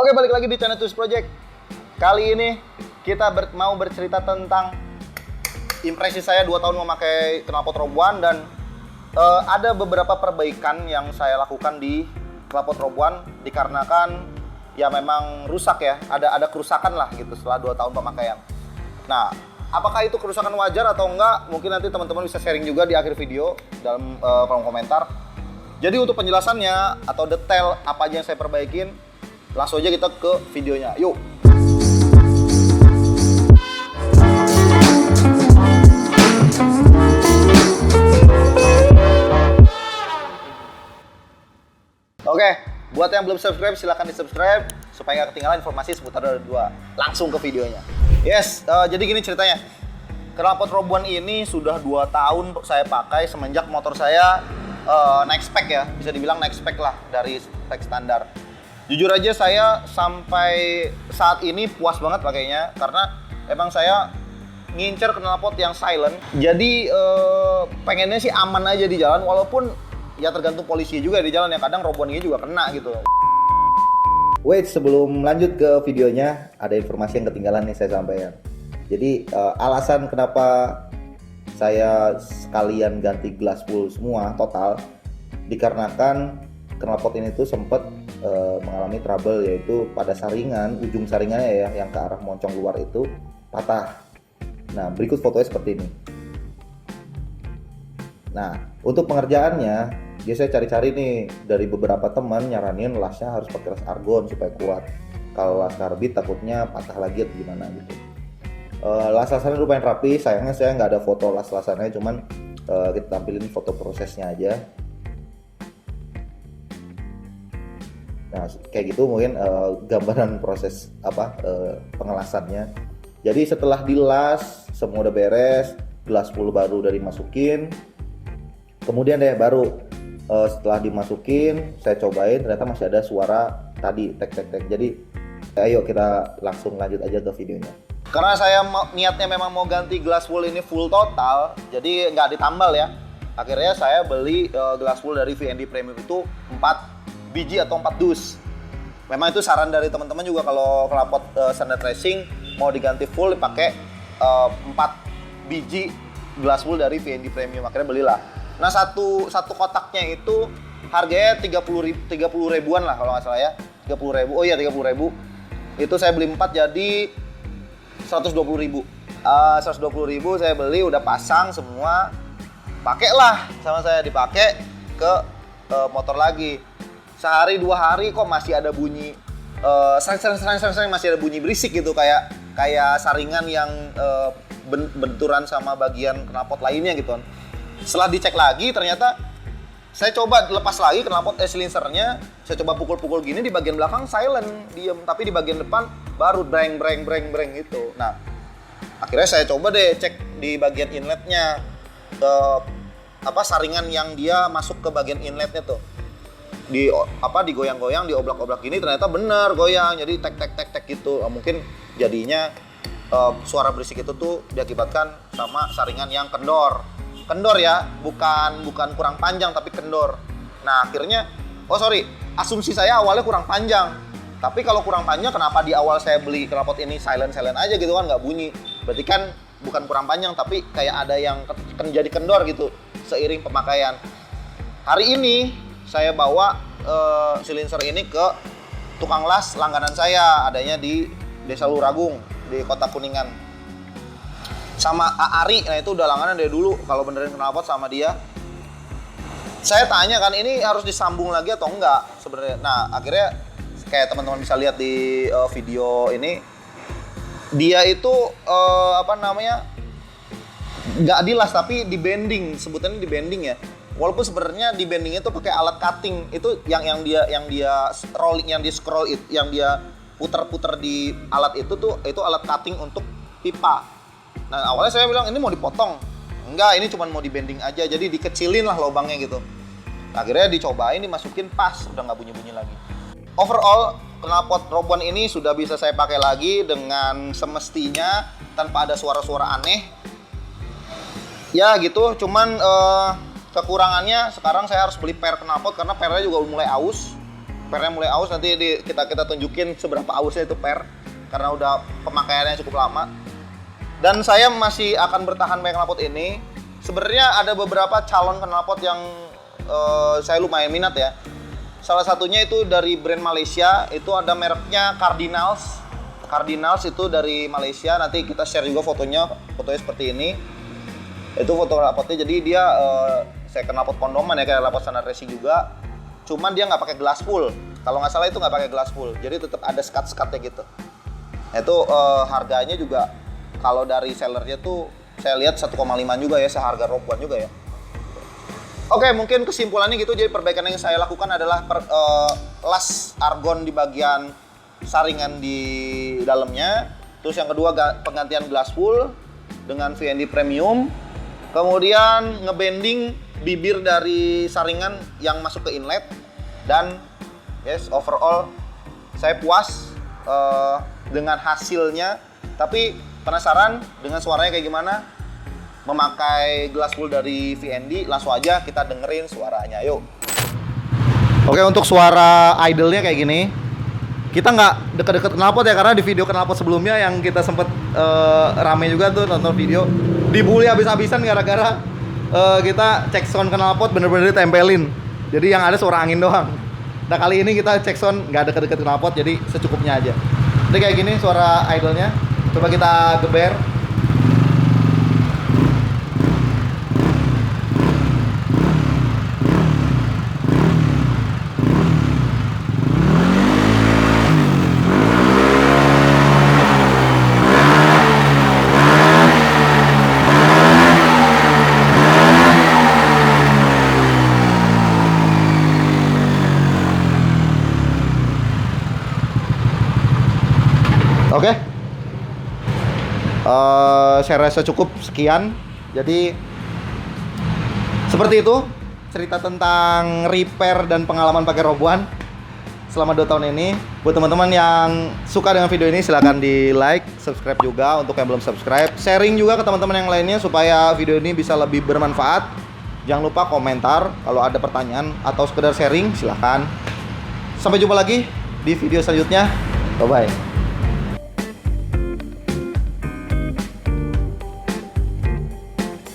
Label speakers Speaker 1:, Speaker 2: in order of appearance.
Speaker 1: Oke, balik lagi di channel Twist Project. Kali ini kita mau bercerita tentang impresi saya 2 tahun memakai knalpot Rob One dan ada beberapa perbaikan yang saya lakukan di knalpot Rob One dikarenakan ya memang rusak ya, ada kerusakan lah gitu setelah 2 tahun pemakaian. Nah, apakah itu kerusakan wajar atau enggak? Mungkin nanti teman-teman bisa sharing juga di akhir video dalam kolom komentar. Jadi untuk penjelasannya atau detail apa aja yang saya perbaikin, langsung aja kita ke videonya. Yuk. Oke, buat yang belum subscribe silahkan di subscribe supaya nggak ketinggalan informasi seputar Roda 2. Langsung ke videonya. Yes, jadi gini ceritanya. Knalpot Rob One ini sudah 2 tahun saya pakai semenjak motor saya naik spek ya, bisa dibilang naik spek lah dari spek standar. Jujur aja saya sampai saat ini puas banget pakainya karena emang saya ngincer knalpot yang silent. Jadi pengennya sih aman aja di jalan walaupun ya tergantung polisi juga di jalan ya, kadang Rob One ini juga kena gitu. Wait, sebelum lanjut ke videonya ada informasi yang ketinggalan nih saya sampaikan. Jadi alasan kenapa saya sekalian ganti glass full semua total dikarenakan knalpot ini tuh sempat mengalami trouble, yaitu pada saringan, ujung saringannya ya yang ke arah moncong luar itu patah. Nah, berikut fotonya seperti ini. Nah, untuk pengerjaannya biasanya cari-cari nih dari beberapa teman nyaranin lasnya harus pakai las argon supaya kuat. Kalau las karbit takutnya patah lagi atau gimana gitu. Las-lasannya lumayan rapi, sayangnya saya nggak ada foto las-lasannya, cuman kita tampilin foto prosesnya aja. Nah, kayak gitu mungkin gambaran proses pengelasannya. Jadi setelah dilas, semua udah beres, gelas full baru udah dimasukin. Kemudian deh baru setelah dimasukin, saya cobain ternyata masih ada suara tadi tek. Jadi ayo kita langsung lanjut aja ke videonya. Karena saya niatnya memang mau ganti gelas full ini full total, jadi nggak ditambal ya. Akhirnya saya beli gelas full dari VND Premium itu 4 biji atau 4 dus. Memang itu saran dari teman-teman juga kalau knalpot standard racing mau diganti full dipakai 4 biji gelas full dari VND Premium. Akhirnya belilah. Nah, satu kotaknya itu harganya 30 ribuan lah kalau nggak salah ya. 30 ribu. Oh iya 30 ribu. Itu saya beli 4 jadi 120 ribu. 120 ribu saya beli, udah pasang semua. Pakailah sama saya, dipakai ke motor lagi. Sehari 2 hari kok masih ada bunyi sering masih ada bunyi berisik gitu, kayak saringan yang benturan sama bagian knalpot lainnya gitu. Setelah dicek lagi ternyata saya coba lepas lagi knalpot silinsernya, saya coba pukul-pukul gini di bagian belakang silent, diem, tapi di bagian depan baru breng gitu. Nah, akhirnya saya coba deh cek di bagian inletnya, saringan yang dia masuk ke bagian inletnya tuh. Digoyang-goyang, dioblak-oblak gini ternyata bener goyang, jadi tek gitu. Mungkin jadinya suara berisik itu tuh diakibatkan sama saringan yang kendor ya, bukan kurang panjang tapi kendor. Nah, akhirnya asumsi saya awalnya kurang panjang, tapi kalau kurang panjang kenapa di awal saya beli knalpot ini silent aja gitu kan, nggak bunyi, berarti kan bukan kurang panjang tapi kayak ada yang jadi kendor gitu seiring pemakaian. Hari ini saya bawa silinser ini ke tukang las langganan saya, adanya di Desa Luragung di Kota Kuningan. Sama Ari, nah itu udah langganan dari dulu kalau benerin knalpot sama dia. Saya tanya kan ini harus disambung lagi atau enggak sebenarnya. Nah, akhirnya kayak teman-teman bisa lihat di video ini, dia itu nggak dilas tapi di bending, sebutannya di bending ya. Walaupun sebenarnya di bendingnya itu pakai alat cutting, itu yang dia rolling, yang di scroll itu, yang dia puter-puter di alat itu tuh, itu alat cutting untuk pipa. Nah, awalnya saya bilang ini mau dipotong, enggak, ini cuma mau di bending aja, jadi dikecilin lah lubangnya gitu. Akhirnya dicobain, dimasukin, pas, udah nggak bunyi-bunyi lagi. Overall, knalpot Rob One ini sudah bisa saya pakai lagi dengan semestinya tanpa ada suara-suara aneh. Ya gitu, cuman kekurangannya sekarang saya harus beli per knalpot karena pernya juga mulai aus. pernya mulai aus. Nanti kita tunjukin seberapa ausnya itu per, karena udah pemakaiannya cukup lama. Dan saya masih akan bertahan pakai knalpot ini. Sebenarnya ada beberapa calon knalpot yang saya lumayan minat ya. Salah satunya itu dari brand Malaysia, itu ada mereknya Cardinals. Cardinals itu dari Malaysia. Nanti kita share juga fotonya seperti ini. Itu foto knalpotnya. Jadi dia saya knalpot kondoman ya, kayak knalpot standar racing juga. Cuman dia nggak pakai glass pull. Kalau nggak salah itu nggak pakai glass pull. Jadi tetap ada skat-skatnya gitu. Itu harganya juga kalau dari sellernya tuh saya lihat 1,5 juga ya, seharga Rogue One juga ya. Oke, mungkin kesimpulannya gitu. Jadi perbaikan yang saya lakukan adalah las argon di bagian saringan di dalamnya. Terus yang kedua penggantian glass pull dengan VND premium. Kemudian ngebending bibir dari saringan yang masuk ke inlet. Dan yes, overall saya puas dengan hasilnya. Tapi penasaran dengan suaranya kayak gimana? Memakai glass pull dari VND, langsung aja kita dengerin suaranya, yuk. Oke, untuk suara idle-nya kayak gini. Kita nggak deket-deket knalpot ya, karena di video knalpot sebelumnya yang kita sempet rame juga tuh nonton video, dibully habis-habisan gara-gara kita cek sound knalpot bener-bener ditempelin. Jadi yang ada suara angin doang. Nah kali ini kita cek sound nggak deket-deket knalpot, jadi secukupnya aja. Jadi kayak gini suara idle-nya. Coba kita geber. Oke, saya rasa cukup sekian. Jadi seperti itu cerita tentang repair dan pengalaman pakai Rogue One selama 2 tahun ini. Buat teman-teman yang suka dengan video ini, silahkan di like, subscribe juga untuk yang belum subscribe. Sharing juga ke teman-teman yang lainnya supaya video ini bisa lebih bermanfaat. Jangan lupa komentar kalau ada pertanyaan atau sekedar sharing, silahkan. Sampai jumpa lagi di video selanjutnya. Bye-bye.